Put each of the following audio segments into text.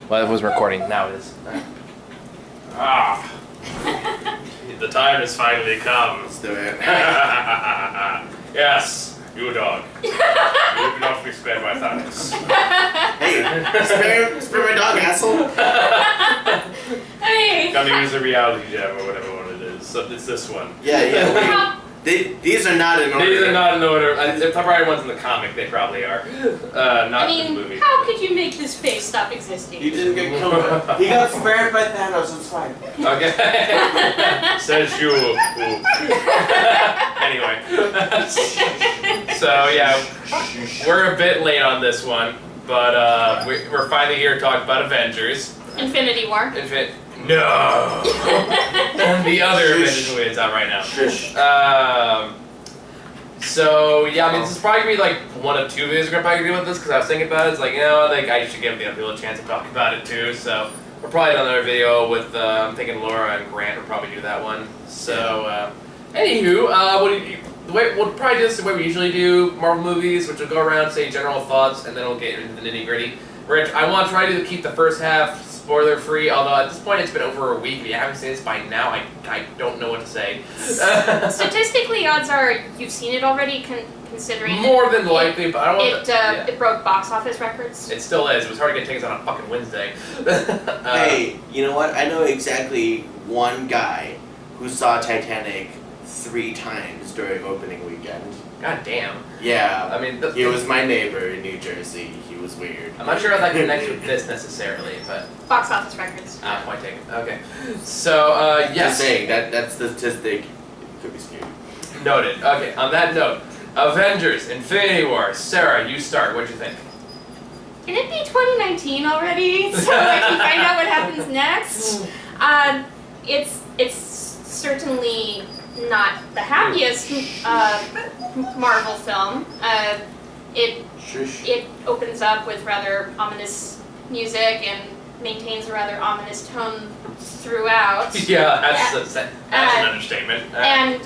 Well, it was recording. Now it is. Ah. The time has finally come. Let's do it. Yes, you dog. You do not be spared by Thanos. Hey, spare my dog, asshole. Hey. Gotta use a reality gem or whatever one it is. So it's this one. Yeah. These are not in order. These are not in order. If the probably ones in the comic, they probably are. Not in the movie. How could you make this face stop existing? He didn't get killed. He got spared by Thanos. It's fine. Okay. Says you. Anyway. So yeah, we're a bit late on this one, but we're finally here to talk about Avengers. Infinity War. No. The other Avengers movie is out right now. So yeah, I mean, this is probably gonna be like one of two videos we're gonna probably do with this because I was thinking about it. It's like, like I should give the other people a chance to talk about it too. So we'll probably do another video with I'm thinking Laura and Grant will probably do that one. So anywho, we'll probably do this the way we usually do Marvel movies, which will go around, say general thoughts, and then we'll get into the nitty gritty. I want to try to keep the first half spoiler free, although at this point it's been over a week. If you haven't seen this by now, I don't know what to say. Statistically, odds are you've seen it already, considering more than likely, but I don't want it broke box office records. It still is. It was hard to get tickets on a fucking Wednesday. Hey, you know what? I know exactly one guy who saw Titanic 3 times during opening weekend. God damn. Yeah. I mean, he was my neighbor in New Jersey. He was weird. I'm not sure how that connects with this necessarily, but box office records. Point taken. Okay. So yes. Just saying that statistic could be skewed. Noted. Okay. On that note, Avengers: Infinity War. Sarah, you start. What'd you think? Can it be 2019 already? So I can find out what happens next. It's certainly not the happiest Marvel film. It opens up with rather ominous music and maintains a rather ominous tone throughout. Yeah, that's an understatement. And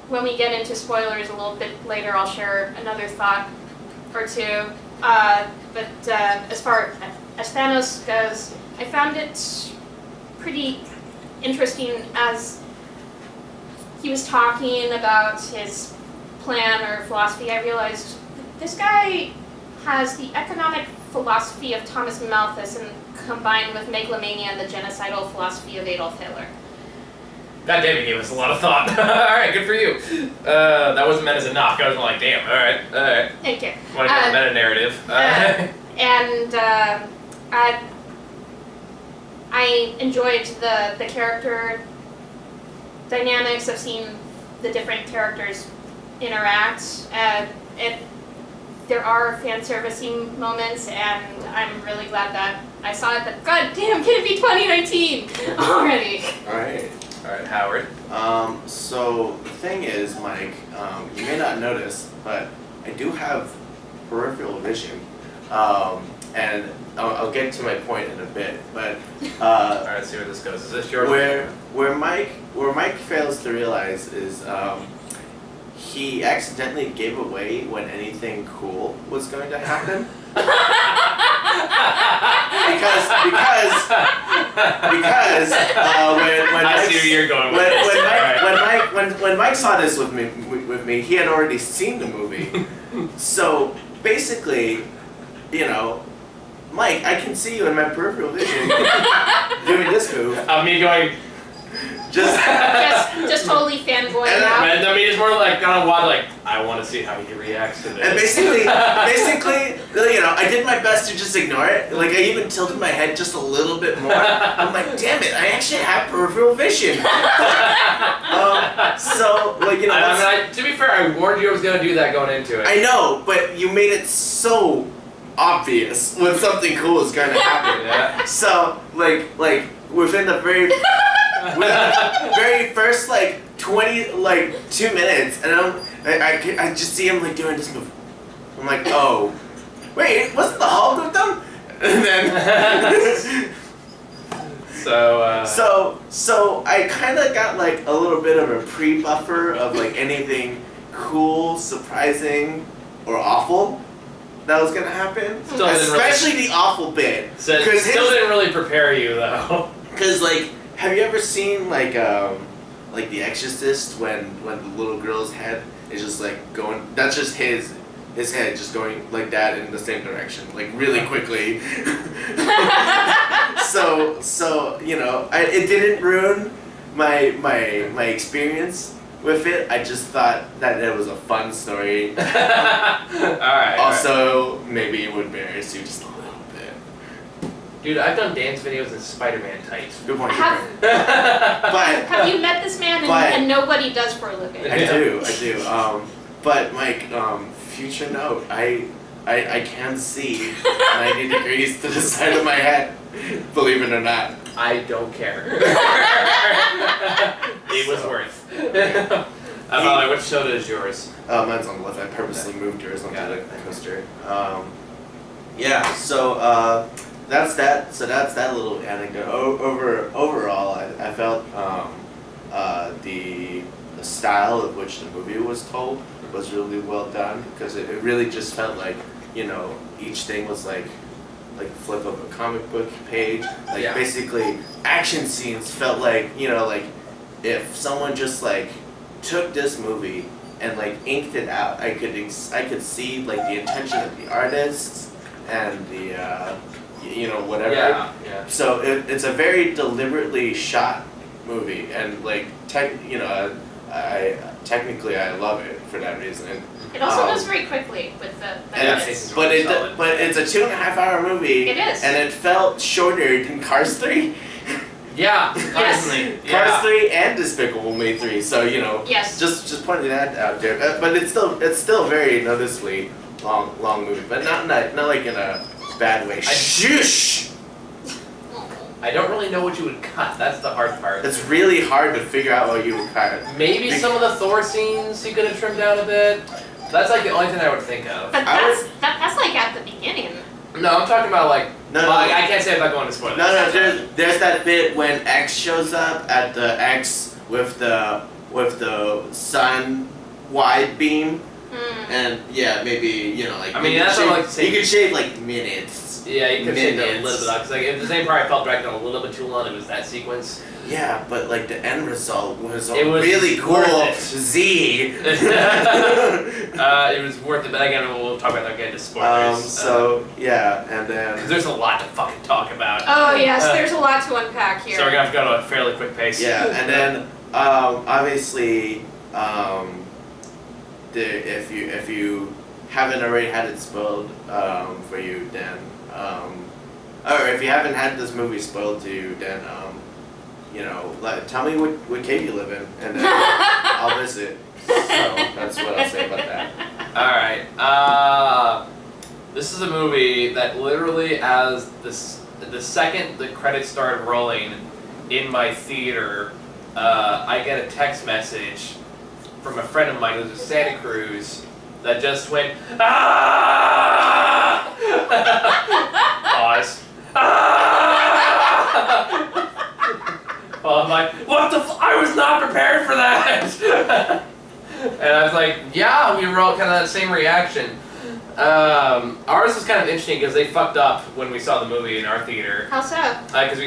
when we get into spoilers a little bit later, I'll share another thought or two. But as far as Thanos goes, I found it pretty interesting as he was talking about his plan or philosophy. I realized this guy has the economic philosophy of Thomas Malthus and combined with megalomania and the genocidal philosophy of Adolf Hitler. God damn, you gave us a lot of thought. Alright, good for you. That wasn't meant as a knock. I was like, damn, alright. Thank you. Want to get a meta-narrative. I enjoyed the character dynamics of seeing the different characters interact. There are fan servicing moments, and I'm really glad that I saw it. But god damn, can it be 2019 already? Alright, Howard. So the thing is, Mike, you may not notice, but I do have peripheral vision. And I'll get to my point in a bit, but Alright, let's see where this goes. Is this yours? Where Mike fails to realize is he accidentally gave away when anything cool was going to happen. because when I see where you're going with this. when Mike saw this with me, he had already seen the movie. So basically, Mike, I can see you in my peripheral vision doing this move. Me going. just totally fanboying out. I mean, it's more like kind of wild. Like I want to see how he reacts to this. And basically, I did my best to just ignore it. Like I even tilted my head just a little bit more. I'm like, damn it, I actually have peripheral vision. To be fair, I warned you I was gonna do that going into it. I know, but you made it so obvious when something cool is going to happen. Yeah. So within the very first 2 minutes, and I just see him doing this move. I'm like, oh, wait, wasn't the Hulk with them? And then so I kind of got a little bit of a pre-buffer of anything cool, surprising, or awful. that was gonna happen. Still didn't Especially the awful bit. So it still didn't really prepare you though. Because like, have you ever seen like The Exorcist when the little girl's head is just like going? That's just his head just going like that in the same direction, like really quickly. so you know, it didn't ruin my experience with it. I just thought that it was a fun story. Alright. Also, maybe it would embarrass you just a little bit. Dude, I've done dance videos in Spider-Man tights. Good point. Have you met this man and know what he does for a living? I do. But Mike, future note, I can see 90 degrees to the side of my head. Believe it or not. I don't care. It was worth. By the way, which soda is yours? Mine's on the left. I purposely moved yours onto the coaster. So that's that. So that's that little anecdote. Overall, I felt the style of which the movie was told was really well done, because it really just felt like, you know, each thing was like a flip of a comic book page. Like basically action scenes felt like, you know, like if someone just like took this movie and like inked it out, I could see like the intention of the artists and the you know, whatever. Yeah. So it's a very deliberately shot movie, and like technically I love it for that reason. It also goes very quickly with the edits. But it's a 2.5 hour movie. It is. And it felt shorter than Cars 3. Yeah, constantly. Cars 3 and Despicable Me 3. So, you know, yes. just pointing that out there. But it's still very noticeably long movie, but not like in a bad way. Shush. I don't really know what you would cut. That's the hard part. It's really hard to figure out what you would cut. Maybe some of the Thor scenes you could have trimmed down a bit. That's like the only thing I would think of. But that's like at the beginning. No, I'm talking about like. No, I can't say if I'm going to spoilers. No. There's that bit when X shows up at the X with the sun wide beam, and maybe, you know, like. I mean, that's what I like to say. You could shave like minutes. Yeah, you could shave that a little bit off. Cause like the same part I felt dragged on a little bit too long. It was that sequence. Yeah, but like the end result was it was really cool. Z. It was worth it, but again, we'll talk about that again to spoilers. And then. Because there's a lot to fucking talk about. Oh yes, there's a lot to unpack here. So we're gonna have to go to a fairly quick pace. Yeah, and then obviously, if you haven't already had it spoiled for you, then or if you haven't had this movie spoiled to you, then you know, tell me what cave you live in, and then I'll visit. So that's what I'll say about that. Alright, this is a movie that literally, as the second the credits started rolling in my theater, I get a text message from a friend of mine who's in Santa Cruz that just went, ah! Pause. Ah! Well, I'm like, what the I was not prepared for that! And I was like, yeah, we were all kind of that same reaction. Ours was kind of interesting because they fucked up when we saw the movie in our theater. How so? Because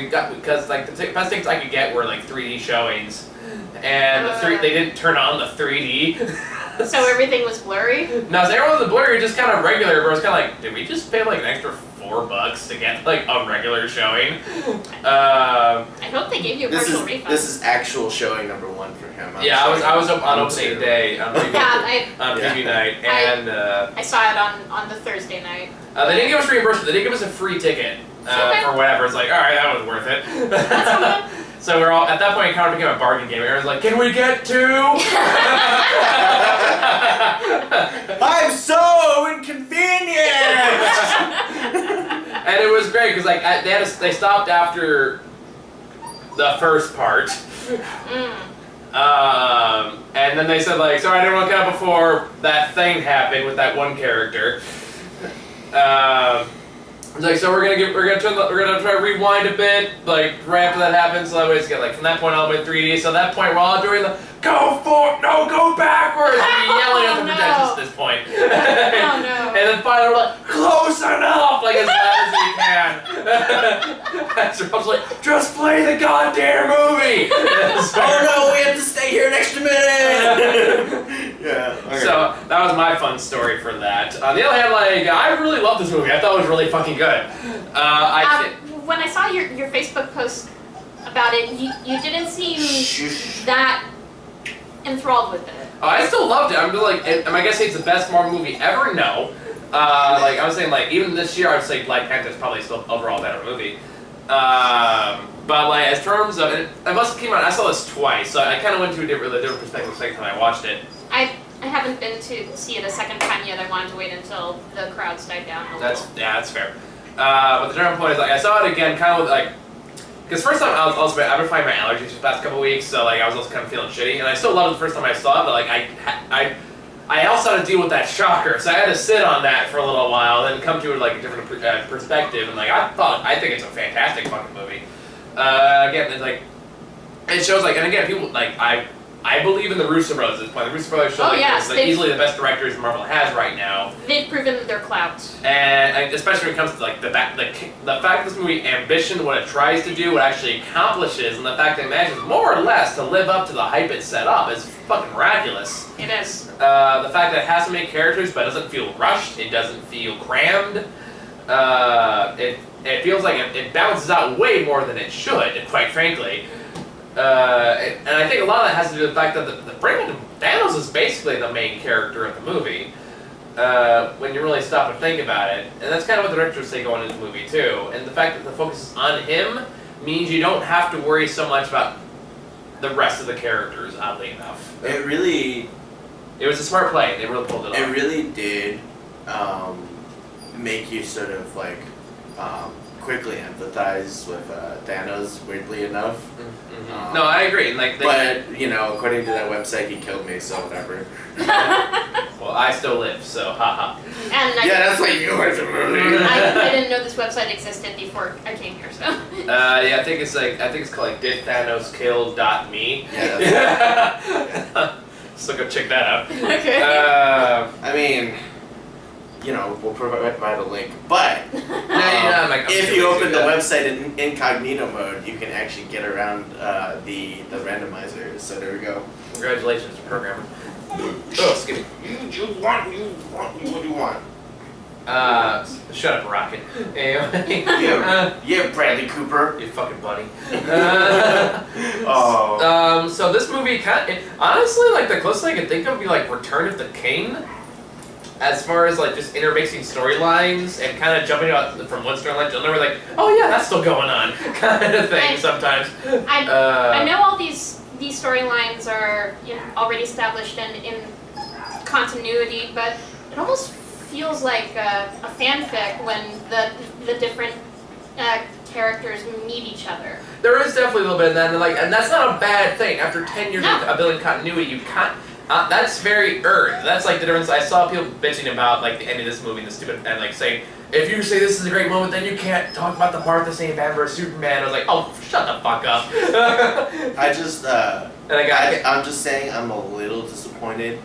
like the best things I could get were like 3D showings, and they didn't turn on the 3D. So everything was blurry? No, so everyone was blurry, just kind of regular, but I was kind of like, did we just pay like an extra $4 to get like a regular showing? I hope they gave you a partial refund. This is actual showing number 1 for him. I was up on opening day on preview night, and I saw it on the Thursday night. They didn't give us reimbursement. They did give us a free ticket for whatever. It's like, all right, that was worth it. So we're all at that point. It kind of became a bargain game. Everyone's like, "Can we get 2?" I'm so inconvenient. And it was great because like they stopped after the first part, and then they said like, "Sorry, I didn't look out before that thing happened with that one character." It's like, so we're gonna try to rewind a bit, like right after that happens. So that way it's get like from that point all the way 3D. So at that point we're all doing the go backwards! And yelling at the projections at this point. Oh no. And then finally we're like, close enough! Like as loud as we can. And so I was like, just play the goddamn movie! Oh no, we have to stay here an extra minute! Yeah. Okay. So that was my fun story for that. On the other hand, like, I really love this movie. I thought it was really fucking good. When I saw your Facebook post about it, you didn't seem that enthralled with it. Oh, I still loved it. I'm just like, am I gonna say it's the best Marvel movie ever? No. Like I was saying, like even this year, I'd say Black Panther is probably still overall a better movie. But like as terms of it must have came out. I saw this twice, so I kind of went to a different perspective the second time I watched it. I haven't been to see it a second time yet. I wanted to wait until the crowds died down a little. That's fair. But the general point is like I saw it again, kind of with like. Because first time I've been fighting my allergies the past couple weeks, so like I was also kind of feeling shitty, and I still loved it the first time I saw it, but like I also had to deal with that shocker, so I had to sit on that for a little while, then come to it like a different perspective, and like I think it's a fantastic fucking movie. Again, it's like it shows like, and again, people like I believe in the Russo brothers at this point. The Russo brothers show like easily the best directors Marvel has right now. They've proven their clout. And especially when it comes to like the fact this movie ambition, what it tries to do, what it actually accomplishes, and the fact that it manages more or less to live up to the hype it set up is fucking miraculous. It is. The fact that it has so many characters but doesn't feel rushed, it doesn't feel crammed. It feels like it balances out way more than it should, quite frankly. And I think a lot of that has to do with the fact that the bringing Thanos is basically the main character of the movie. When you really stop and think about it. And that's kind of what the directors say going into the movie too. And the fact that the focus is on him means you don't have to worry so much about the rest of the characters, oddly enough. It was a smart play. They really pulled it off. It really did make you sort of like quickly empathize with Thanos, weirdly enough. Mm-hmm. No, I agree. And like, but you know, according to that website, he killed me, so whatever. Well, I still live, so haha. And that's like you watch a movie. I didn't know this website existed before I came here, so. Yeah, I think it's called like didthanos.kill.me. Yeah. So go check that out. Okay. I mean, you know, we'll provide a link, but if you open the website in incognito mode, you can actually get around the randomizer. So there we go. Congratulations, programmer. Oh, excuse me. What do you want? Shut up, Rocket. Yeah, Bradley Cooper. You fucking buddy. Oh. So this movie honestly, like the closest I could think of would be like Return of the King. As far as like just intermixing storylines and kind of jumping out from one storyline to another, like, oh yeah, that's still going on, kind of thing. Sometimes. I know all these storylines are already established and in continuity, but it almost feels like a fanfic when the different characters meet each other. There is definitely a little bit of that, and that's not a bad thing. After 10 years of building continuity, you can't. That's very earned. That's like the difference. I saw people bitching about like the end of this movie and the stupid and like saying, if you say this is a great moment, then you can't talk about the part the same band versus Superman. I was like, oh, shut the fuck up. I'm just saying I'm a little disappointed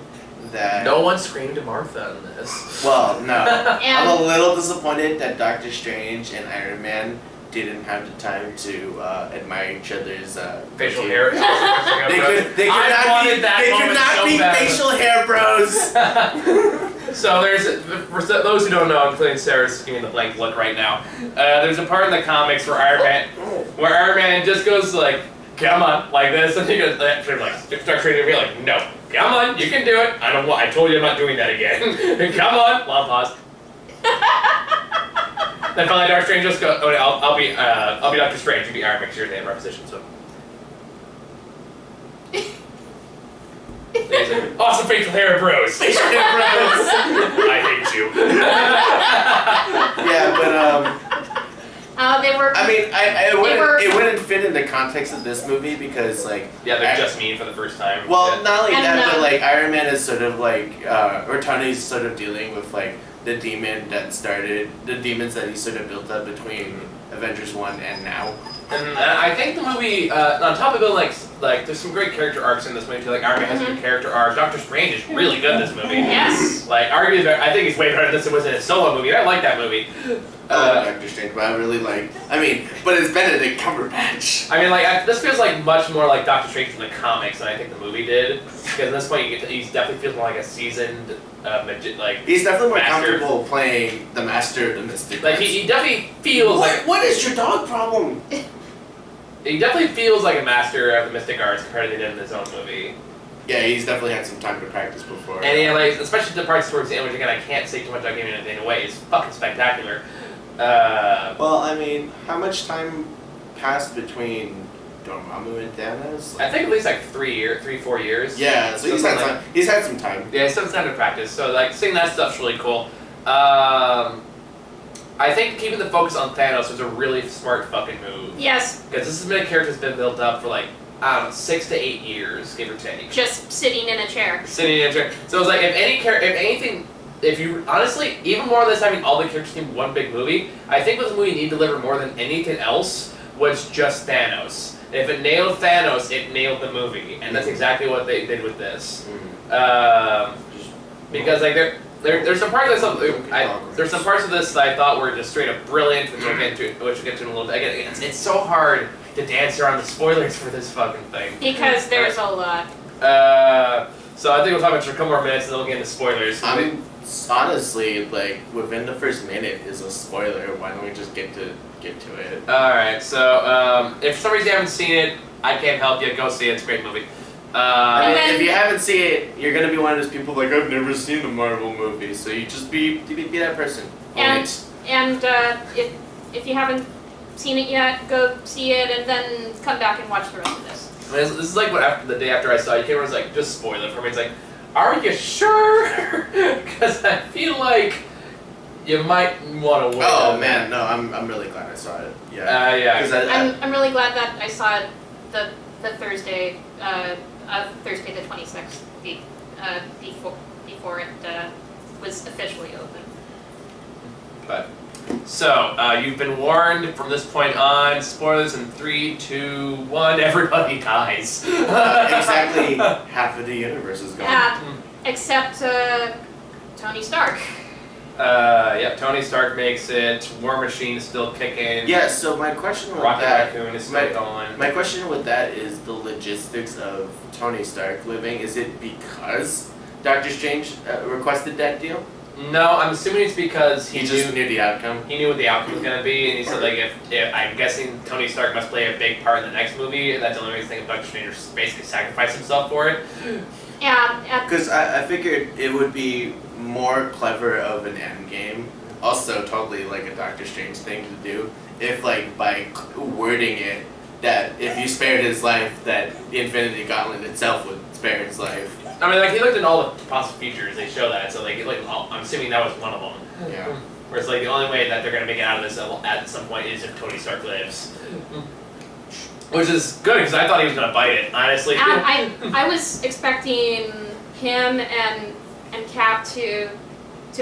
that no one screamed Martha in this. Well, no. I'm a little disappointed that Doctor Strange and Iron Man didn't have the time to admire each other's facial hair. They could not be facial hair bros. So for those who don't know, including Sarah's giving the blank look right now. There's a part in the comics where Iron Man just goes like, "Come on," like this, and he goes like, Doctor Strange will be like, "No, come on, you can do it. I told you I'm not doing that again. Come on." Long pause. Then finally, Doctor Strange just goes, "Oh, I'll be Doctor Strange. You be Iron Man because you're the name reposition." So, awesome facial hair bros. Facial hair bros. I hate you. Yeah, but they were. I mean, it wouldn't fit in the context of this movie because like. Yeah, they're just mean for the first time. Well, not only that, but like Iron Man is sort of like, or Tony's sort of dealing with like the demon that started, the demons that he sort of built up between Avengers 1 and now. And I think the movie, on top of it, like there's some great character arcs in this movie too. Like Iron Man has a good character arc. Doctor Strange is really good in this movie. Yes. Like arguably, I think he's way better than this was in his solo movie. I like that movie. I like Doctor Strange, but I really like. I mean, but it's Benedict Cumberbatch. I mean, like this feels like much more like Doctor Strange from the comics than I think the movie did. Because at this point, he definitely feels more like a seasoned, He's definitely more master. Comfortable playing the master of the mystic. Like he definitely feels like. What is your dog problem? He definitely feels like a master of the mystic arts compared to what he did in his own movie. Yeah, he's definitely had some time to practice before. And yeah, like especially the parts towards the end, which again I can't say too much without giving anything away, is fucking spectacular. Well, I mean, how much time passed between Dormammu and Thanos? I think at least like 4 years. Yeah, so he's had time. He's had some time. Yeah, he's had some time to practice. So like seeing that stuff's really cool. I think keeping the focus on Thanos was a really smart fucking move. Yes. Because this has been a character that's been built up for like, I don't know, 6 to 8 years, give or take. Just sitting in a chair. Sitting in a chair. So it's like, if you, honestly, even more than this having all the characters in one big movie, I think what this movie needed to deliver more than anything else was just Thanos. If it nailed Thanos, it nailed the movie. And that's exactly what they did with this. Because like, there's some parts there's some parts of this that I thought were just straight up brilliant, which we'll get to in a little bit. Again, it's so hard to dance around the spoilers for this fucking thing. Because there's a lot. So I think we'll talk about for a couple more minutes and then we'll get into spoilers. Honestly, like within the first minute is a spoiler. Why don't we just get to it? Alright, so if for some reason you haven't seen it, I can't help you. Go see it. It's a great movie. If you haven't seen it, you're gonna be one of those people like, I've never seen a Marvel movie, so you just be that person. And if you haven't seen it yet, go see it and then come back and watch the rest of this. I mean, this is like what the day after I saw it, came over and was like, just spoil it for me. It's like, are you sure? Because I feel like you might want to wait. Oh man, no, I'm really glad I saw it. Yeah. Yeah. I'm really glad that I saw it the Thursday, Thursday the 26th, before it was officially open. But so you've been warned from this point on. Spoilers in 3, 2, 1. Everybody dies. Exactly half of the universe is gone. Except Tony Stark. Yeah, Tony Stark makes it. War Machine's still kicking. Yeah. So my question with Rocket that, Raccoon is still going. my question with that is the logistics of Tony Stark living. Is it because Doctor Strange requested that deal? No, I'm assuming it's because He just knew the outcome. He knew what the outcome was going to be, and he said, like, if I'm guessing Tony Stark must play a big part in the next movie, and that's the only reason I think Doctor Strange basically sacrificed himself for it. Yeah. Because I figured it would be more clever of an end game, also totally like a Doctor Strange thing to do, if like by wording it that if you spared his life, that the Infinity Gauntlet itself would spare his life. I mean, like, he looked in all the possible features, they show that, so, like I'm assuming that was one of them. Yeah. Whereas, like, the only way that they're going to make it out of this at some point is if Tony Stark lives. Which is good, because I thought he was going to bite it, honestly. I was expecting him and Cap to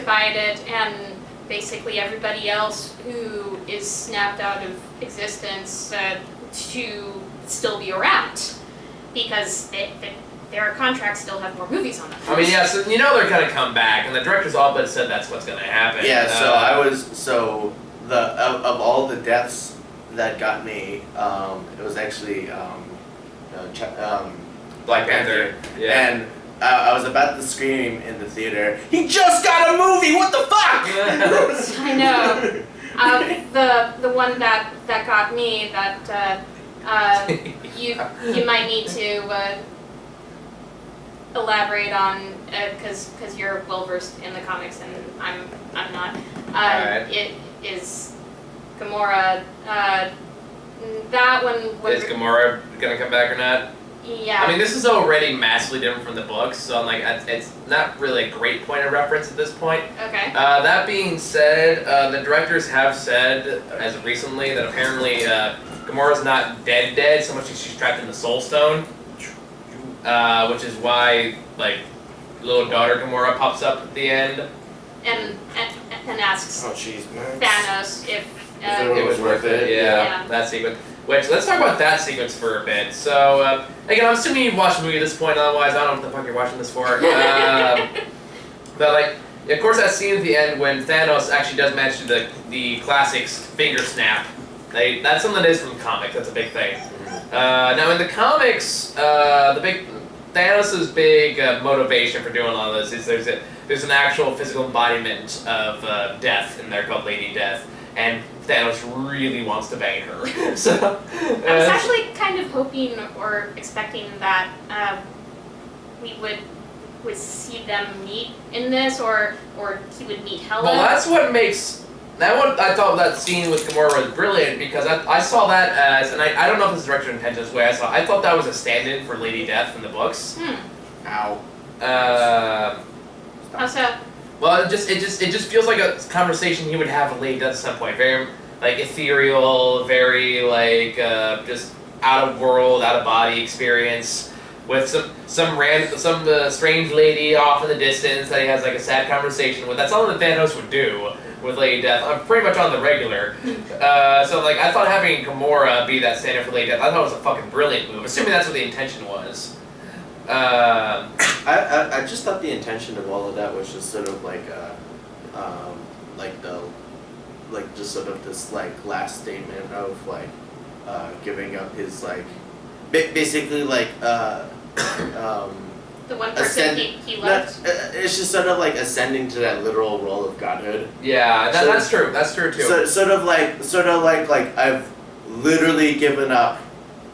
bite it, and basically everybody else who is snapped out of existence to still be around, because their contracts still have more movies on them. I mean, yeah, so you know they're going to come back, and the director's all but said that's what's going to happen. Yeah. So of all the deaths that got me, it was actually Black Panther. Yeah. And I was about to scream in the theater, he just got a movie, what the fuck? I know. The one that got me that you might need to elaborate on, because you're well versed in the comics and I'm not. Alright. It is Gamora. That one. Is Gamora gonna come back or not? Yeah. I mean, this is already massively different from the books, so I'm like, it's not really a great point of reference at this point. Okay. That being said, the directors have said, as of recently, that apparently Gamora's not dead so much as she's trapped in the Soul Stone, which is why, like, little daughter Gamora pops up at the end. And and asks Oh jeez, man. Thanos if It was worth it. Yeah, that sequence. Which, let's talk about that sequence for a bit. So, again, I'm assuming you've watched the movie at this point, otherwise I don't know what the fuck you're watching this for. But, like, of course, that scene at the end when Thanos actually does mention the classic finger snap. That's something that is from the comics. That's a big thing. Now, in the comics, Thanos' big motivation for doing all this is there's an actual physical embodiment of death in there called Lady Death, and Thanos really wants to bang her. So I was actually kind of hoping or expecting that we would see them meet in this, or he would meet Hela. Well, that's what makes that one. I thought that scene with Gamora was brilliant because I saw that as, and I don't know if this is director intention this way. I thought that was a stand-in for Lady Death in the books. Ow. How so? Well, it just feels like a conversation he would have with Lady Death at some point. Very like ethereal, very like just out of world, out of body experience with some strange lady off in the distance that he has like a sad conversation with. That's all that Thanos would do with Lady Death. I'm pretty much on the regular. So like I thought having Gamora be that stand-in for Lady Death, I thought it was a fucking brilliant move. Assuming that's what the intention was. I just thought the intention of all of that was just sort of like just sort of this like last statement of like giving up his like basically like The one person he loved. It's just sort of like ascending to that literal role of godhood. Yeah, that's true. That's true too. So, sort of like I've literally given up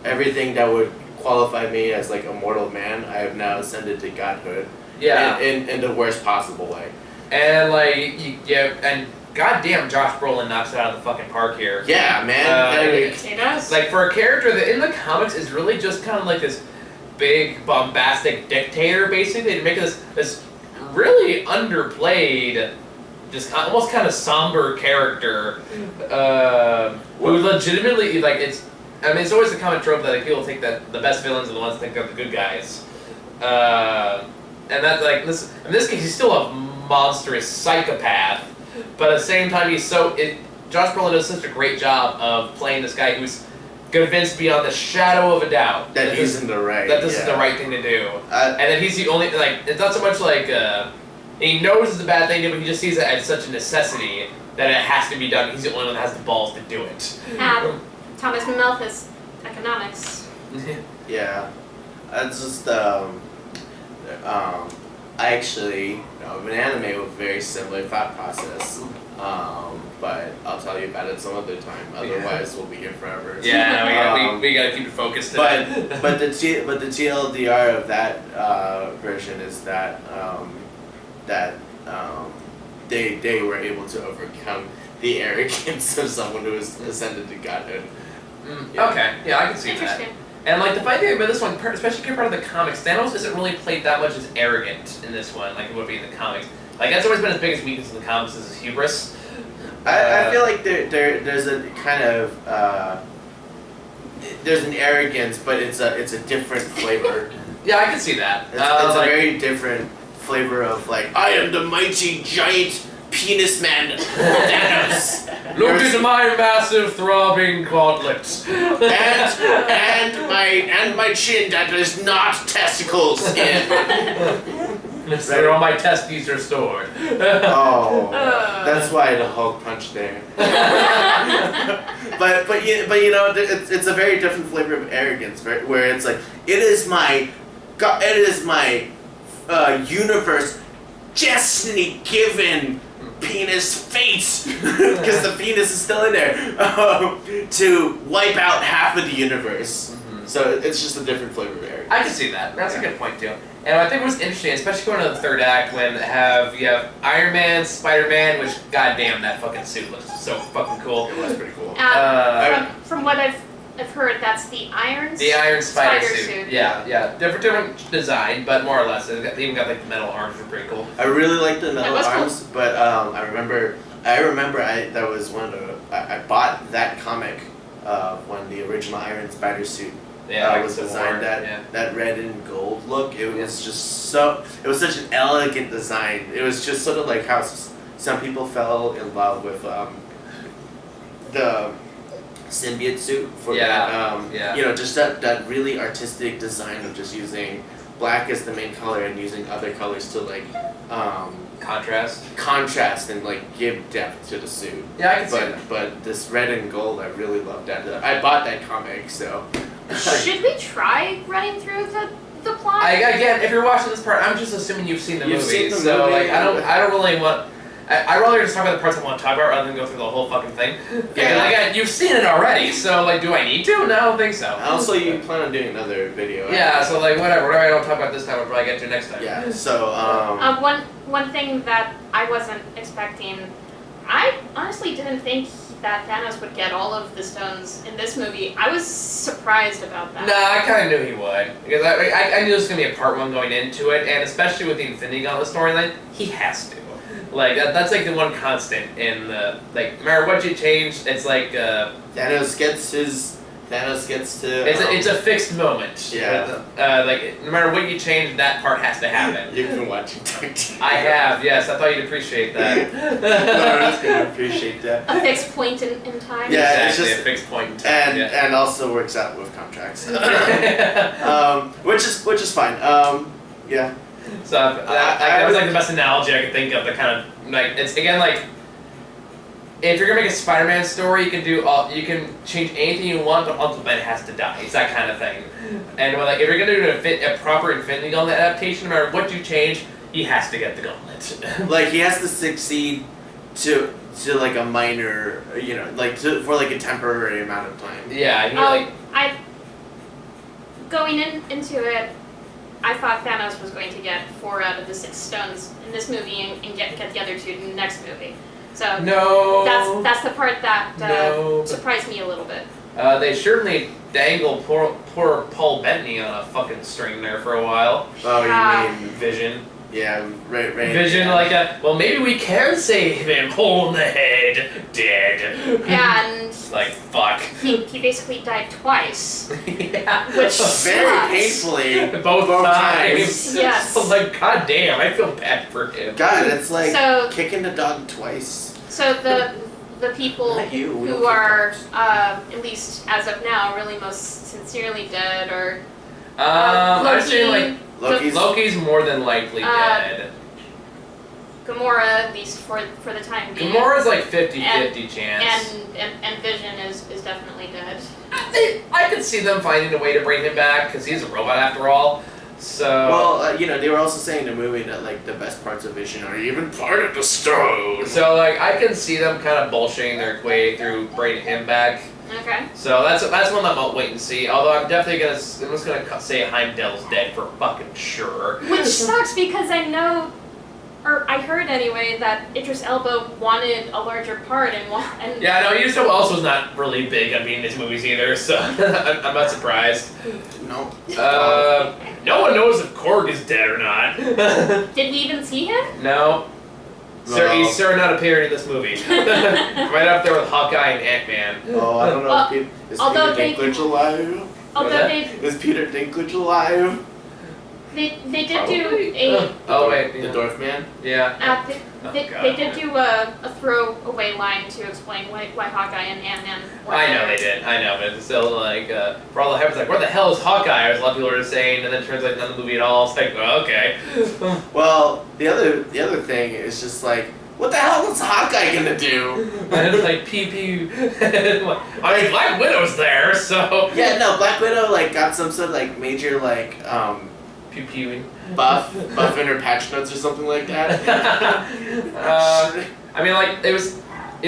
everything that would qualify me as like a mortal man. I have now ascended to godhood. Yeah. In the worst possible way. And like and goddamn, Josh Brolin knocks it out of the fucking park here. Yeah, man. He does. Like for a character that in the comics is really just kind of like this big bombastic dictator, basically, to make this really underplayed, just almost kind of somber character, who legitimately like it's. I mean, it's always a common trope that like, people think that the best villains are the ones that think they're the good guys, and that's like this. In this case, he's still a monstrous psychopath, but at the same time, Josh Brolin does such a great job of playing this guy who's convinced beyond the shadow of a doubt that he's in the right. That this is the right thing to do, and that he's the only like. It's not so much like he knows it's a bad thing to do, but he just sees it as such a necessity that it has to be done. He's the only one that has the balls to do it. Thomas Malthus, economics. Yeah, it's just I actually know of an anime with a very similar thought process, but I'll tell you about it some other time. Otherwise, we'll be here forever. Yeah, we gotta keep it focused today. But the TLDR of that version is that they were able to overcome the arrogance of someone who has ascended to godhood. Yeah. Okay, yeah, I can see that. And like the funny thing about this one, especially compared to the comics, Thanos isn't really played that much as arrogant in this one, like it would be in the comics. Like that's always been his biggest weakness in the comics is his hubris. I feel like there's a kind of there's an arrogance, but it's a different flavor. Yeah, I can see that. It's a very different flavor of like I am the mighty giant penis man Thanos. Look into my massive throbbing gauntlets. and my chin that is not testicles in. That's where all my testes are stored. Oh, that's why the Hulk punch there. but you know it's a very different flavor of arrogance, right? Where it's like it is my universe destiny given penis fate because the penis is still in there to wipe out half of the universe. Mm-hmm. So it's just a different flavor of arrogance. I can see that. That's a good point too. And I think what's interesting, especially going to the third act, when you have Iron Man, Spider-Man, which goddamn that fucking suit looks so fucking cool. It was pretty cool. From what I've heard, that's the Iron Spider suit. Yeah. Different design, but more or less. They even got like the metal arms, were pretty cool. I really like the metal arms, cool. But I remember that was one of the I bought that comic when the original Iron Spider suit was designed. That red and gold look. It was just it was such an elegant design. It was just sort of like how some people fell in love with the symbiote suit for that. You know, just that really artistic design of just using black as the main color and using other colors to like contrast and like give depth to the suit. Yeah, I can see that. But this red and gold, I really love that. I bought that comic, so. Should we try running through the plot? Again, if you're watching this part, I'm just assuming you've seen the movie. Seen the so movie. like, I don't really want. I'd rather just talk about the parts I want to talk about rather than go through the whole fucking thing. Yeah. And again, you've seen it already, so like, do I need to? No, I don't think so. Also, you plan on doing another video. Yeah, so like, whatever I don't talk about this time, I'll probably get to next time. Yeah. So one thing that I wasn't expecting, I honestly didn't think that Thanos would get all of the stones in this movie. I was surprised about that. Nah, I kind of knew he would because I knew this was gonna be a part one going into it, and especially with the Infinity Gauntlet storyline, he has to. Like that's like the one constant in the like. No matter what you change, it's like Thanos gets to. It's a fixed moment. Yeah. Like no matter what you change, that part has to happen. You've been watching TV. I have, yes. I thought you'd appreciate that. No, I'm just gonna appreciate that. A fixed point in time. Yeah, Exactly, it's just a fixed point in time. and also works out with contracts. Which is fine. Yeah. So that was like the best analogy I could think of. The kind of like it's again like if you're gonna make a Spider-Man story, you can change anything you want, but Uncle Ben has to die. It's that kind of thing. And like if you're gonna do a proper Infinity Gauntlet adaptation, no matter what you change, he has to get the gauntlet. Like he has to succeed to like a minor, you know, like for like a temporary amount of time. Yeah, like going into it, I thought Thanos was going to get 4 out of the 6 stones in this movie and get the other 2 in the next movie. So no, that's the part that surprised me a little bit. They certainly dangle poor Paul Bettany on a fucking string there for a while. Oh, you mean Vision? Yeah, right. Vision, yeah. well, maybe we can save him. Hole in the head, dead. And like fuck. He basically died twice. Yeah. Which very sucks. painfully. Both times. Yes. Like god damn, I feel bad for him. God, it's like So- kicking the dog twice. So the people Not you, we who don't are, kick dogs. at least as of now, really most sincerely dead are I'd say like Loki's more than likely dead. Gamora, at least for the time being. Gamora's like 50-50 chance. And Vision is definitely dead. I could see them finding a way to bring him back because he's a robot after all. So well, you know, they were also saying in the movie that like the best parts of Vision are even part of the stone. So like I can see them kind of bullshitting their way through bringing him back. Okay. So that's one I'm gonna wait and see. Although I'm just gonna say Heimdall's dead for fucking sure. Which sucks because I know, or I heard anyway, that Idris Elba wanted a larger part and Yeah, no, Idris Elba also was not really big on being in his movies either, so I'm not surprised. No. No one knows if Korg is dead or not. Did we even see him? No. Sir, he's not appearing in this movie. Right up there with Hawkeye and Ant-Man. Oh, I don't know. Well, Is although Peter Dinklage alive? Although Is Peter Dinklage alive? they did Probably. do a Oh wait, The Dwarf Man? yeah. they did do a throwaway line to explain why Hawkeye and Ant-Man were I know there. they did. I know, but it's still like for all the hype, it's like, where the hell is Hawkeye? As a lot of people are saying, and then it turns out not the movie at all. It's like, oh, okay. Well, the other thing is just like, what the hell is Hawkeye gonna do? And it's like pee. I mean, Black Widow's there, so Yeah, no, Black Widow like got some sort of like major like pew. buff in her patch notes or something like that. I mean, like it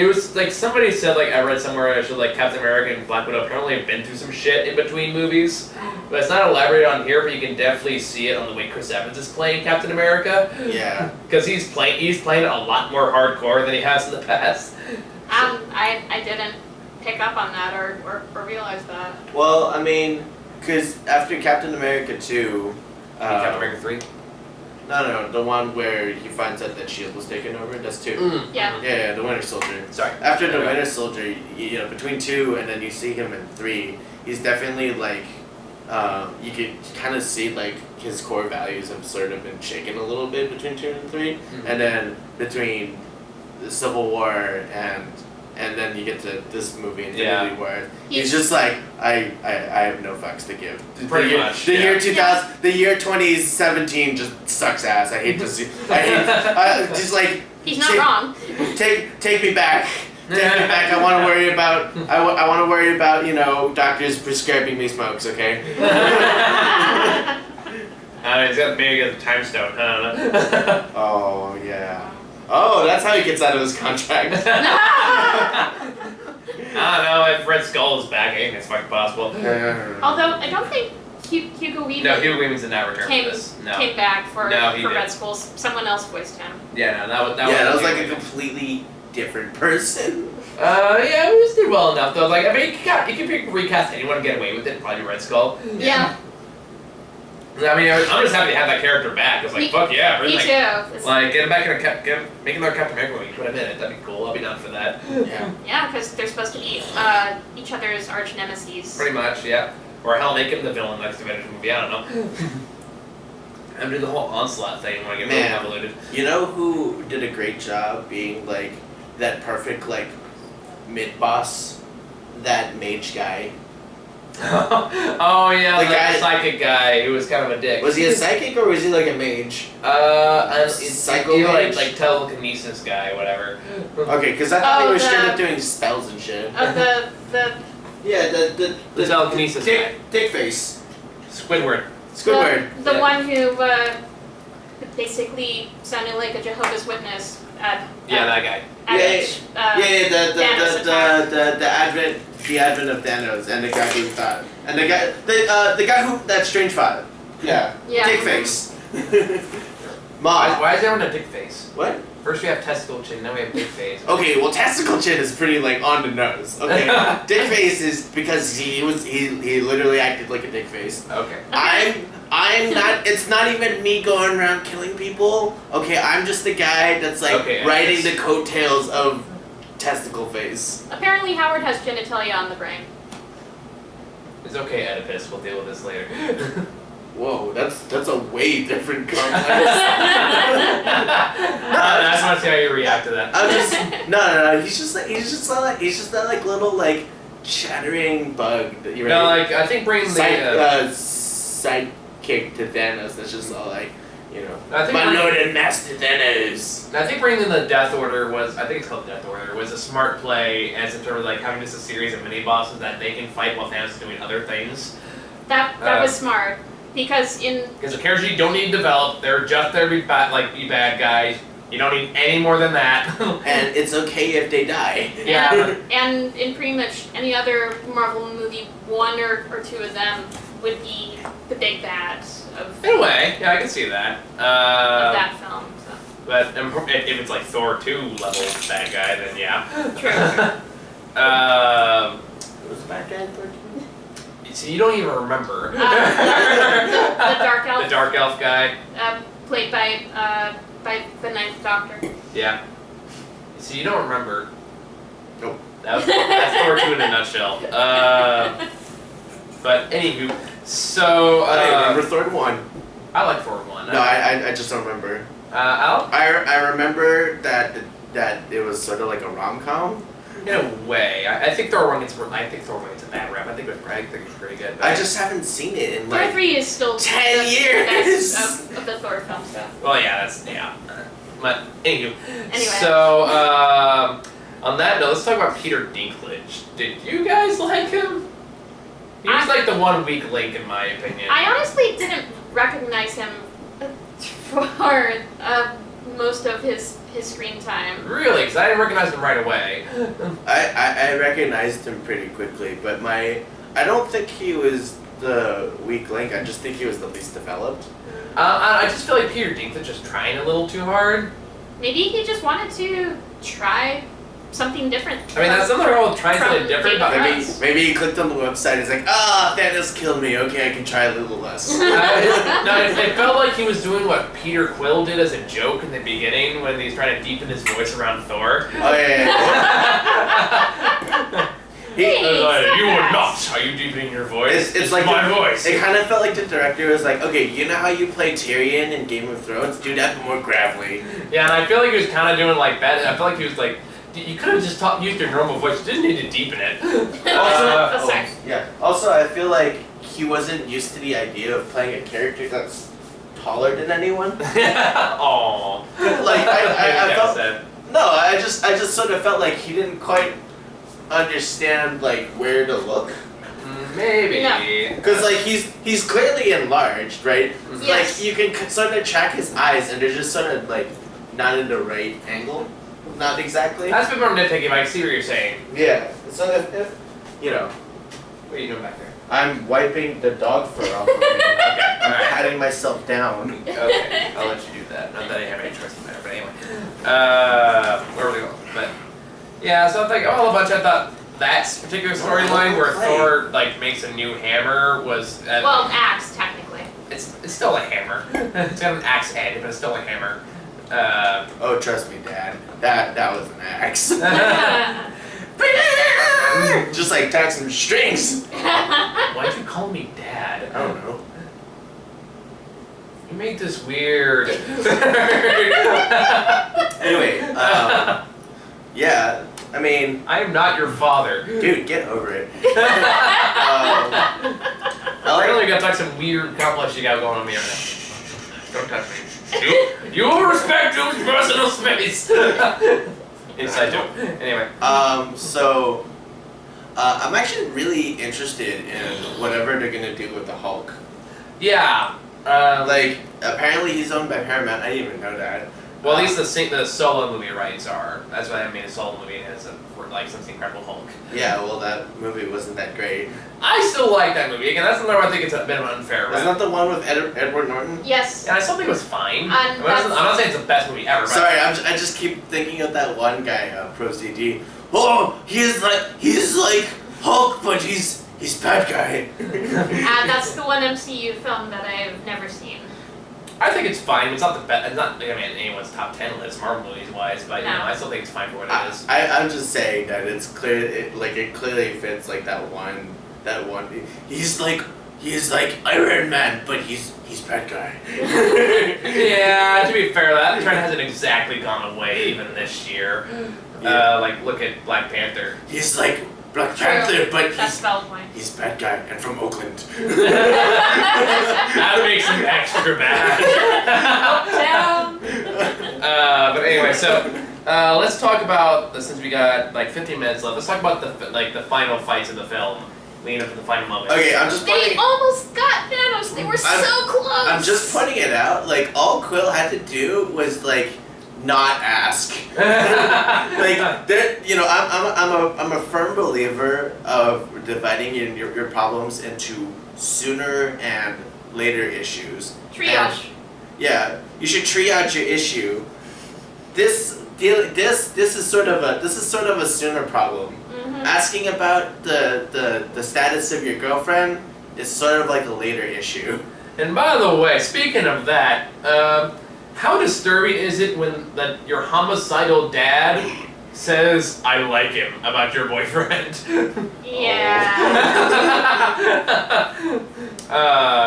was like somebody said, like I read somewhere actually, like Captain America and Black Widow apparently have been through some shit in between movies, but it's not elaborated on here. But you can definitely see it on the way Chris Evans is playing Captain America. Yeah. Because he's playing a lot more hardcore than he has in the past. I didn't pick up on that or realize that. Well, I mean, because after Captain America 2, Captain America 3. No, the one where he finds out that S.H.I.E.L.D. was taken over, that's 2. Yeah. Yeah, the Winter Soldier. Sorry. After the Winter Soldier, you know, between 2 and then you see him in 3, he's definitely like, you could kind of see like his core values have sort of been shaken a little bit between 2 and 3, and then between the Civil War and then you get to this movie Infinity Yeah. War. He's just like I have no fucks to give. Pretty much. The Yeah. year 2000, the year 2017 just sucks ass. I hate to see. I hate just like He's not wrong. take me back. Take me back. I want to worry about. I want to worry about doctors prescribing me smokes. Okay. He's got maybe get the time stone. I don't know. Oh yeah. Oh, that's how he gets out of his contract. I don't know if Red Skull is back. I think it's fucking possible. Although I don't think Hugo Weaving No, Hugo Weaving's did not return for this. No. came back for No, he Red didn't. Skull. Someone else voiced him. Yeah, no, that That was Hugo like a Weaving. completely different person. Yeah, he just did well enough though. Like, I mean, you can recast anyone and get away with it. Probably Red Skull. Yeah, I mean, I'm just happy to have that character back. It's like, fuck yeah, bring me like, too. It's- like get him back in make another Captain America movie. Put him in it. That'd be cool. I'll be down for that. Yeah. Yeah, because they're supposed to be each other's arch nemesis. Pretty much, yeah. Or hell, make him the villain next Avengers movie. I don't know. And do the whole Onslaught thing when I get really Man. convoluted. You know who did a great job being like that perfect like mid boss? That mage guy. Oh yeah, The the guy- psychic guy who was kind of a dick. Was he a psychic or was he like a mage? It's Psycho you know, mage? like telekinesis guy, whatever. Okay, because I thought Oh, he was straight the- up doing spells and shit. The Yeah, The telekinesis guy. Dick face. Squidward. Squidward. the Yeah. one who basically sounded like a Jehovah's Witness at Yeah, that guy. each, Yeah, Thanos attack. the advent of Thanos and the guy who thought and the guy who that strange fought. Yeah. Yeah. Dick face. Why, Mom. why is everyone a dick face? What? First we have testicle chin, then we have dick face. Okay, well, testicle chin is pretty like on the nose. Okay, dick face is because he literally acted like a dick face. Okay. I'm not. It's not even me going around killing people. Okay, I'm just the guy that's like Okay, riding yes. the coattails of testicle face. Apparently Howard has genitalia on the brain. It's okay, Oedipus. We'll deal with this later. Whoa, that's a way different complex. I just want to see how you react to that. I'm just no. He's just that like little like chattering bug that you No, like I think bringing the sidekick to Thanos. That's just all like I think my bringing- lord and master Thanos. I think bringing in the Death Order was, I think it's called Death Order, was a smart play as in terms of like having just a series of mini bosses that they can fight while Thanos is doing other things. That was smart because in Because the characters you don't need to develop, they're just there to be bad guys. You don't need any more than that. And it's okay if they die. Yeah. and in pretty much any other Marvel movie, one or two of them would be the big bads of In a way, yeah, I can see that. that film. So. But if it's like Thor 2 level bad guy, then yeah. True. Was the bad guy in Thor 2? See, you don't even remember. The Dark Elf. The Dark Elf guy. Played by the Ninth Doctor. Yeah. See, you don't remember. Nope. That's Thor 2 in a nutshell. But anywho, so I remember Thor 1. I like Thor 1. No, I just don't remember. Al? I remember that it was sort of like a rom-com. In a way, I think Thor 1 gets. I think Thor 1 gets a bad rap. I think it was pretty good. But I just haven't seen it in Thor like 3 is still 10 the years. best of the Thor films. So. Well, yeah, that's yeah. But anywho, Anyway. so on that note, let's talk about Peter Dinklage. Did you guys like him? He was like the one weak link in my opinion. I honestly didn't recognize him for most of his screen time. Really? Because I didn't recognize him right away. I recognized him pretty quickly, but I don't think he was the weak link. I just think he was the least developed. I just feel like Peter Dinklage is trying a little too hard. Maybe he just wanted to try something different. I mean, that's nothing wrong with trying something different, but Game of Maybe he clicked on the website. He's like, Thanos killed me. Okay, I can try a little less. no, it felt like he was doing what Peter Quill did as a joke in the beginning when he's trying to deepen his voice around Thor. Oh yeah. You are not. Are you deepening your voice? It's like my voice. It kind of felt like the director was like, okay, you know how you play Tyrion in Game of Thrones? Do that but more gravelly. Yeah, and I feel like he was kind of doing like that. I feel like he was like, you could have just used your normal voice. You didn't need to deepen it. Also, I feel like he wasn't used to the idea of playing a character that's taller than anyone. Aww. Like I felt. No, I just sort of felt like he didn't quite understand like where to look. Maybe. Because like he's clearly enlarged, right? Yes. Like you can sort of track his eyes, and they're just sort of like not in the right angle. Not exactly. That's a bit more nitpicky, but I see what you're saying. Yeah. So if you know. What are you doing back there? I'm wiping the dog fur off of me. Okay. I'm Alright. patting myself down. Okay. I'll let you do that. Not that I have any choice in the matter, but anyway. Where are we going? But yeah, so I'm like all a bunch. I thought that particular storyline where Thor like makes a new hammer was well, axe technically. it's still a hammer. It's got an axe head, but it's still a hammer. Oh, trust me, Dad. That was an axe. Just like tack some strings. Why'd you call me Dad? I don't know. You made this weird. Anyway, yeah. I mean, I am not your father. dude, get over it. Apparently, we got like some weird complex you got going on me right now. Don't touch me. You will respect Doom's personal space. Inside joke. Anyway. So, I'm actually really interested in whatever they're gonna do with the Hulk. Yeah. Like, apparently he's owned by Paramount. I didn't even know that. Well, at least the solo movie rights are. That's why I made a solo movie and it's like some Incredible Hulk. Yeah, well, that movie wasn't that great. I still like that movie. Again, that's another one I think it's a bit of an unfair rap. Wasn't that the one with Edward Norton? Yes. And I still think it was fine. And I'm not saying it's the best movie ever. But Sorry, I just keep thinking of that one guy, Pro CG. Oh, he's like Hulk, but he's bad guy. And that's the one MCU film that I've never seen. I think it's fine. It's not the best. It's not. I mean, anyone's top 10 list, Marvel movies wise, but you know, I still think it's fine for what it is. I'm just saying that it's clear. It clearly fits like that one. He's like Iron Man, but he's bad guy. Yeah, to be fair, that trend hasn't exactly gone away even this year. Like look at Black Panther. He's like Black Panther, but that's spelled point. he's bad guy and from Oakland. That makes him extra bad. Down. But anyway, so let's talk about since we got like 15 minutes left. Let's talk about the final fights of the film, leading up to the final moment. Okay, I'm just They pointing. almost got Thanos. They were so close. I'm just pointing it out. Like all Quill had to do was like not ask. Like there, you know, I'm a firm believer of dividing your problems into sooner and later issues. Triage. Yeah, you should triage your issue. This is sort of a sooner problem. Mm-hmm. Asking about the status of your girlfriend is sort of like a later issue. And by the way, speaking of that, how disturbing is it when your homicidal dad says, "I like him" about your boyfriend? Yeah.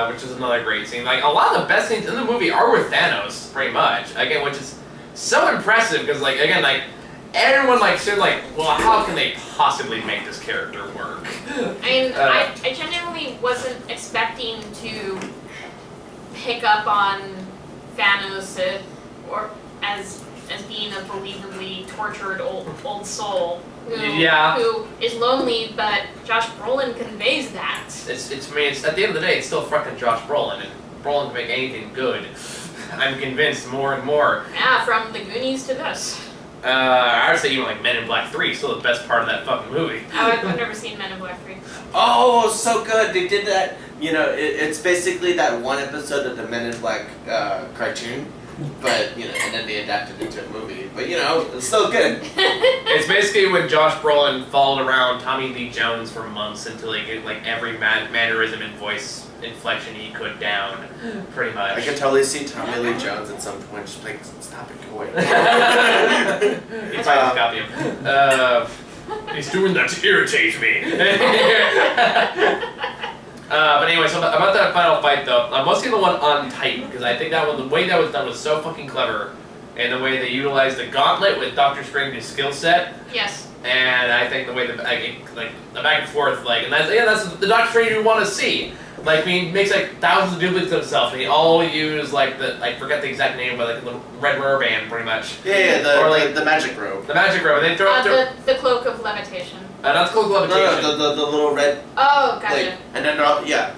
Which is another great scene. Like a lot of the best scenes in the movie are with Thanos, pretty much. Again, which is so impressive because, like, again, like everyone like said, like, well, how can they possibly make this character work? I mean, I genuinely wasn't expecting to pick up on Thanos or as being a believably tortured old soul who is lonely, but Josh Brolin conveys that. It's at the end of the day, it's still fucking Josh Brolin, and Brolin can make anything good. I'm convinced more and more. Yeah, from the Goonies to this. I would say even like Men in Black 3, still the best part of that fucking movie. Oh, I've never seen Men in Black 3. Oh, so good! They did that. You know, it's basically that one episode of the Men in Black cartoon, but you know, and then they adapted it into a movie. But you know, it's still good. It's basically when Josh Brolin followed around Tommy Lee Jones for months until he get like every mannerism and voice inflection he could down, pretty much. I can totally see Tommy Lee Jones at some point just like, stop it, go away. He's probably a copy of him. He's doing that to irritate me. But anyway, so about that final fight though, I'm mostly the one on Titan because I think that one, the way that was done was so fucking clever, and the way they utilized the gauntlet with Doctor Strange's skill set. Yes. And I think the way the back and forth, like, and that's the Doctor Strange we want to see. Like, he makes like thousands of duplicates of himself, and he all use like I forget the exact name, but like the red rubber band, pretty much. Yeah, the magic robe. The magic robe. And they throw the cloak of levitation. Not the cloak of levitation. No, the little red. Oh, gotcha. Like, and then yeah.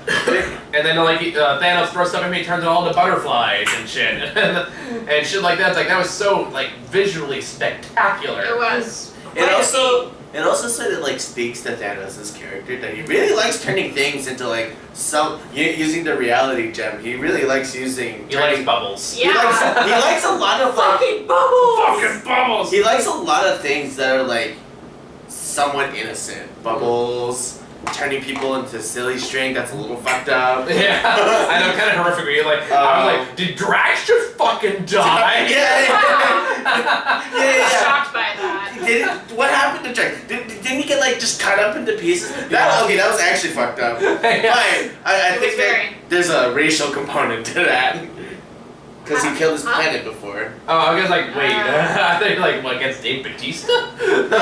And then like Thanos throws stuff at me, turns it all into butterflies and shit, and shit like that. It's like that was so like visually spectacular. It was. It also sort of like speaks to Thanos' character that he really likes turning things into like using the reality gem. He really likes using. He likes bubbles. Yeah. He likes a lot of like fucking bubbles. Fucking bubbles. He likes a lot of things that are like somewhat innocent. Bubbles, turning people into silly string that's a little fucked up. Yeah, I know, kind of horrific. You're like, I was like, did Drax just fucking die? Yeah. Shocked by that. What happened to Drax? Didn't he get like just cut up into pieces? That was actually fucked up. Yeah. Fine. I think that there's a racial component to that. Because he killed his planet before. Oh, I was like, wait, I think like what, against Dave Bautista? No,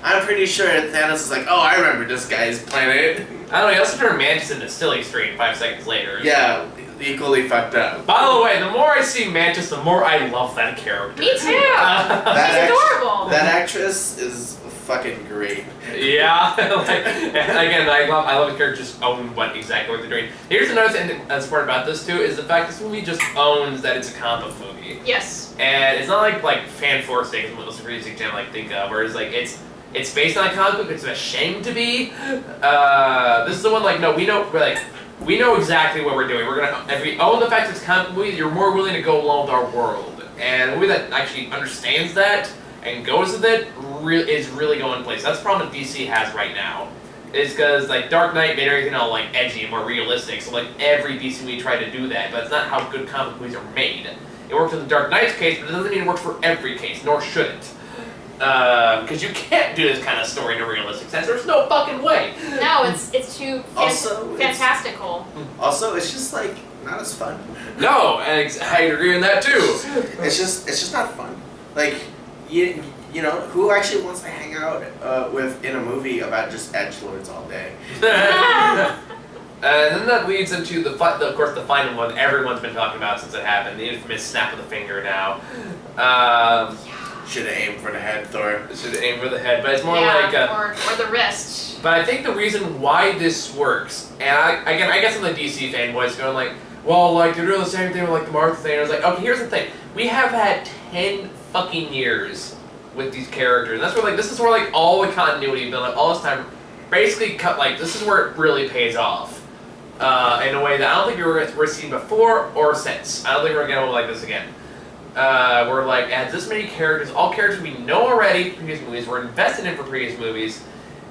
I'm pretty sure Thanos is like, oh, I remember this guy's planet. I don't know. He also turned Mantis into Silly String 5 seconds later. Yeah, equally fucked up. By the way, the more I see Mantis, the more I love that character. Me too. She's adorable. That actress is fucking great. Yeah, like, and again, I love the character just own exactly what they're doing. Here's another thing that's important about this too is the fact this movie just owns that it's a comic book movie. Yes. And it's not like fan forcing is most crazy example I think of, whereas like it's based on a comic book. It's ashamed to be. This is the one like no, we know exactly what we're doing. We're gonna if we own the fact it's a comic book movie, you're more willing to go along with our world. And a movie that actually understands that and goes with it is really going in place. That's the problem DC has right now. Is because like Dark Knight made everything all like edgy and more realistic. So like every DC movie tried to do that, but it's not how good comic movies are made. It works in the Dark Knight's case, but it doesn't mean it works for every case, nor should it. Because you can't do this kind of story in a realistic sense. There's no fucking way. No, it's too fantastical. Also, it's just like not as fun. No, and I agree on that too. It's just not fun. Like you know who actually wants to hang out in a movie about just edgelords all day? And then that leads into of course the final one everyone's been talking about since it happened, the infamous snap of the finger now. Should have aimed for the head, Thor. Should have aimed for the head, but it's more like or the wrist. But I think the reason why this works, and I guess I'm the DC fanboys going like, well, like they're doing the same thing with like the Marvel thing. I was like, okay, here's the thing: we have had 10 fucking years with these characters. And that's where like this is where like all the continuity built up all this time, basically cut like this is where it really pays off. In a way that I don't think we're seeing before or since. I don't think we're gonna go like this again. We're like adds this many characters, all characters we know already from previous movies, we're invested in for previous movies,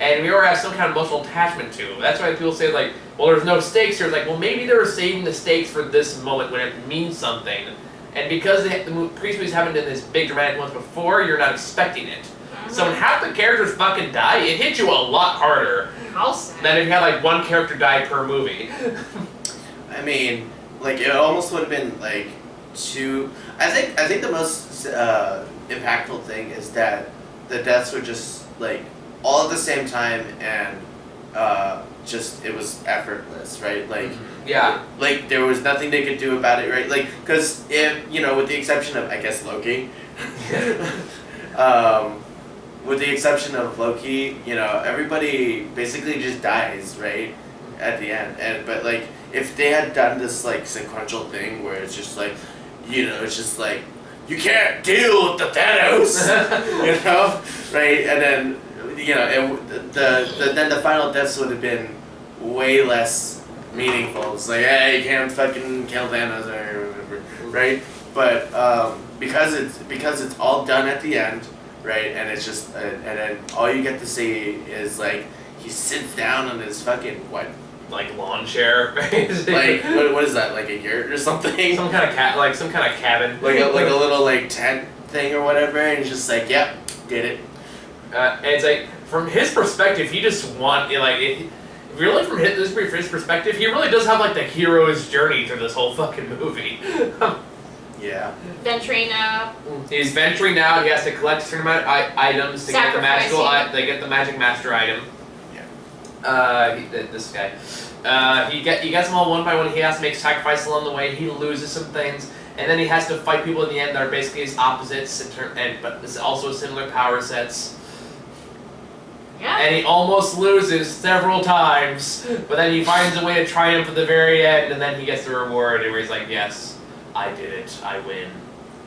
and we already have some kind of emotional attachment to. That's why people say like, well, there's no stakes here. It's like, well, maybe they were saving the stakes for this moment when it means something, and because the previous movies haven't done this big dramatic ones before, you're not expecting it. So when half the characters fucking die, it hits you a lot harder than if you had like one character die per movie. I mean, like it almost would have been like two. I think the most impactful thing is that the deaths were just like all at the same time and just it was effortless, right? Like yeah, like there was nothing they could do about it, right? Like because if with the exception of I guess Loki. With the exception of Loki, everybody basically just dies, right? At the end. But like if they had done this like sequential thing where it's just like, it's just like you can't deal with the Thanos, right? And then then the final deaths would have been way less meaningful. It's like, hey, you can't fucking kill Thanos or whatever, right? But because it's all done at the end. Right, and it's just, and then all you get to see is like he sits down on his fucking like lawn chair, like what is that, like a yurt or something? Some kind of cabin, like a little like tent thing or whatever, and he's just like, yep, did it. And it's like, from his perspective, he just if you look from his perspective, he really does have like the hero's journey through this whole fucking movie. Yeah. Venturing out. He's venturing out. He has to collect a certain amount of items to get the magical. They get the magic master item. Yeah. This guy. He gets them all one by one. He has to make sacrifices along the way. He loses some things, and then he has to fight people in the end that are basically his opposites, but it's also similar power sets. Yeah. And he almost loses several times, but then he finds a way to triumph at the very end, and then he gets the reward, where he's like, "Yes, I did it. I win."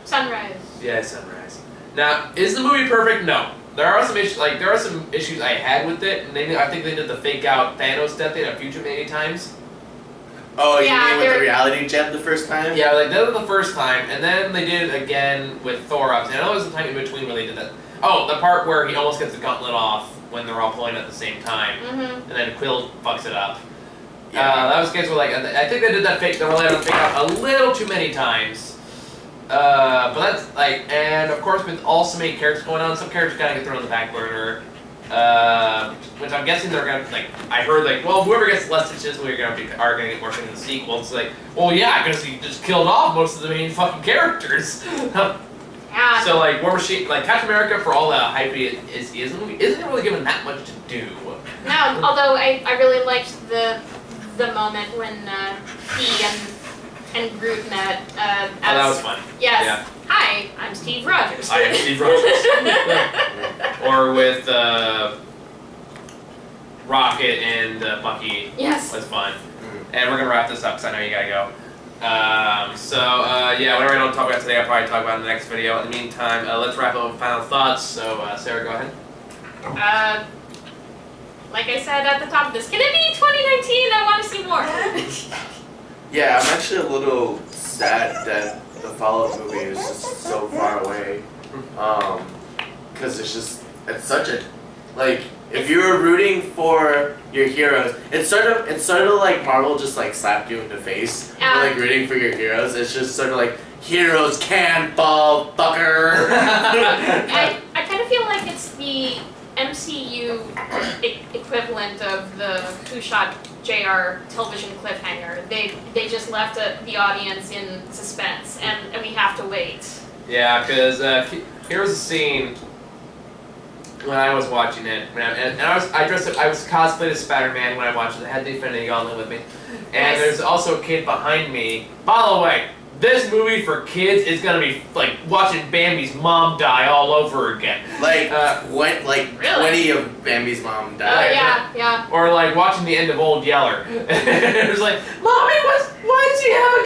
Sunrise. Yeah, Sunrise. Now, is the movie perfect? No. There are some issues. There are some issues I had with it, and I think they did the fake out Thanos death thing a few too many times. Oh, you mean with the reality gem the first time? Yeah, they did it the first time, and then they did it again with Thor ups. And I know there was a time in between where they did that. Oh, the part where he almost gets the gauntlet off when they're all pulling at the same time, and then Quill fucks it up. Yeah. That was case where I think they did that fake out a little too many times. But that's and of course with all so many characters going on, some characters kind of get thrown on the back burner. Which I'm guessing they're gonna I heard well, whoever gets less stitches are gonna get working in the sequel. It's well, yeah, because he just killed off most of the main fucking characters. Yeah. So War Machine, Captain America, for all the hype isn't really given that much to do. No, although I really liked the moment when he and Groot met. That was fun. Yes. Yeah. Hi, I'm Steve Rogers. I am Steve Rogers. Or with Rocket and Bucky. Yes. Was fun. And we're gonna wrap this up because I know you gotta go. Yeah, whatever I don't talk about today, I'll probably talk about in the next video. In the meantime, let's wrap up with final thoughts. So, Sarah, go ahead. Like I said at the top of this, can it be 2019? I want to see more. Yeah, I'm actually a little sad that the follow-up movie is just so far away. Because it's such a if you were rooting for your heroes, it's sort of like Marvel just slapped you in the face for rooting for your heroes. It's just sort of heroes can fall, fucker. I kind of feel like it's the MCU equivalent of the Who Shot JR television cliffhanger. They just left the audience in suspense, and we have to wait. Yeah, because here was a scene when I was watching it, and I was cosplayed as Spider-Man when I watched it. I had the Infinity Gauntlet with me, and there's also a kid behind me. By the way, this movie for kids is gonna be watching Bambi's mom die all over again. 20 of Bambi's mom died. Oh yeah. Or watching the end of Old Yeller. It was Mommy, why does he have a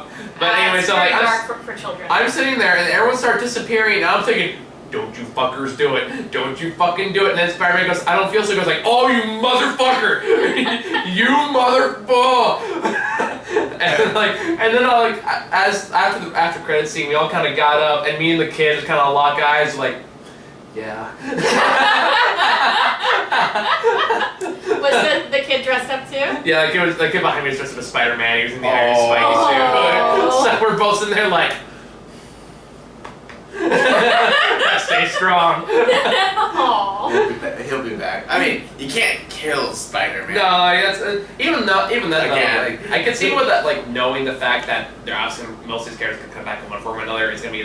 gun? But anyway, so very dark for children. I'm sitting there and everyone starts disappearing, and I'm thinking, don't you fuckers do it. Don't you fucking do it. And then Spider-Man goes, I don't feel so. He goes oh, you motherfucker. You motherfucker. and then as after the after credits scene, we all kind of got up, and me and the kid just kind of lock eyes, yeah. Was the kid dressed up too? Yeah, the kid behind me was dressed up as Spider-Man. He was in the Iron Spidey suit. So we're both sitting there stay strong. He'll be back. I mean, you can't kill Spider-Man. No, even that. Again. I can see what that knowing the fact that they're obviously most of these characters can come back in one form or another is gonna be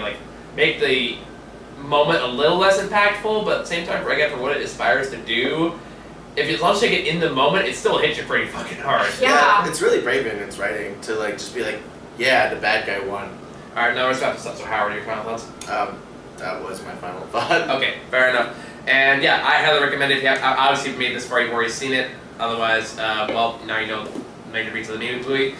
make the moment a little less impactful, but at the same time, for what it aspires to do, as long as you get in the moment, it still hits you pretty fucking hard. Yeah. It's really brave in its writing to just be yeah, the bad guy won. All right, now we're about to stop. So, Howard, your final thoughts? That was my final thought. Okay, fair enough. And yeah, I highly recommend it. If you have, obviously, made this far, you've already seen it. Otherwise, now you know the major beats of the movie.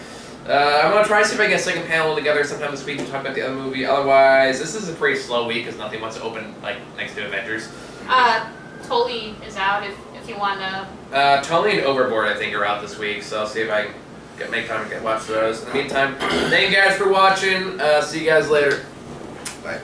I'm gonna try to see if I get a second panel together sometime this week to talk about the other movie. Otherwise, this is a pretty slow week because nothing wants to open next to Avengers. Tully is out if you wanna. Tully and Overboard I think are out this week, so I'll see if I can make time to watch those. In the meantime, thank you guys for watching. See you guys later. Bye.